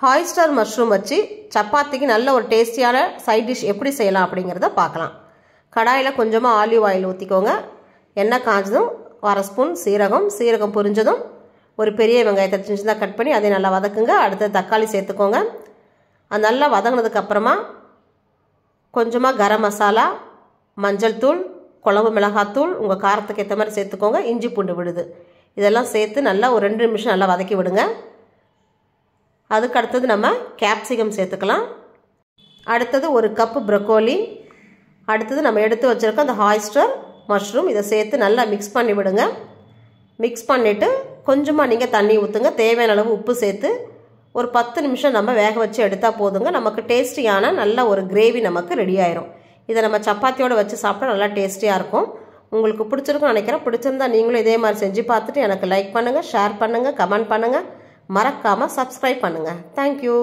Hoisted mushroom வச்சு சப்பாத்திக்கு நல்ல ஒரு டேஸ்டியான சைட் டிஷ் எப்படி செய்யலாம் அப்படிங்கிறத பார்க்கலாம். கடாயில் கொஞ்சமாக ஆலிவ் ஆயில் ஊற்றிக்கோங்க. எண்ணெய் காஞ்சதும் 1/2 ஸ்பூன் சீரகம் பொரிஞ்சதும் ஒரு பெரிய வெங்காயத்தை சின்னதாக கட் பண்ணி அதை நல்லா வதக்குங்க. அடுத்து தக்காளி சேர்த்துக்கோங்க. அது நல்லா வதங்கினதுக்கப்புறமா கொஞ்சமாக கரம் மசாலா, மஞ்சள் தூள், குழம்பு மிளகாத்தூள் உங்கள் காரத்துக்கு ஏற்ற மாதிரி சேர்த்துக்கோங்க. இஞ்சி பூண்டு விழுது இதெல்லாம் சேர்த்து நல்லா ஒரு 2 நிமிஷம் நல்லா வதக்கி விடுங்க. அதுக்கு அடுத்தது நம்ம கேப்சிகம் சேர்த்துக்கலாம். அடுத்தது 1 கப்பு ப்ரொக்கோலி, அடுத்தது நம்ம எடுத்து வச்சுருக்க அந்த ஹாய்ஸ்டர் மஷ்ரூம் இதை சேர்த்து நல்லா மிக்ஸ் பண்ணி விடுங்க. மிக்ஸ் பண்ணிவிட்டு கொஞ்சமாக நீங்கள் தண்ணி ஊற்றுங்க. தேவையான அளவு உப்பு சேர்த்து ஒரு 10 நிமிஷம் நம்ம வேக வச்சு எடுத்தால் போதுங்க. நமக்கு டேஸ்டியான நல்ல ஒரு கிரேவி நமக்கு ரெடி ஆயிரும். இதை நம்ம சப்பாத்தியோடு வச்சு சாப்பிட்டா நல்லா டேஸ்டியாக இருக்கும். உங்களுக்கு பிடிச்சிருக்குன்னு நினைக்கிறேன். பிடிச்சிருந்தா நீங்களும் இதே மாதிரி செஞ்சு பார்த்துட்டு எனக்கு லைக் பண்ணுங்கள், ஷேர் பண்ணுங்கள், கமெண்ட் பண்ணுங்கள். மறக்காமல் சப்ஸ்கிரைப் பண்ணுங்கள். தேங்க்யூ.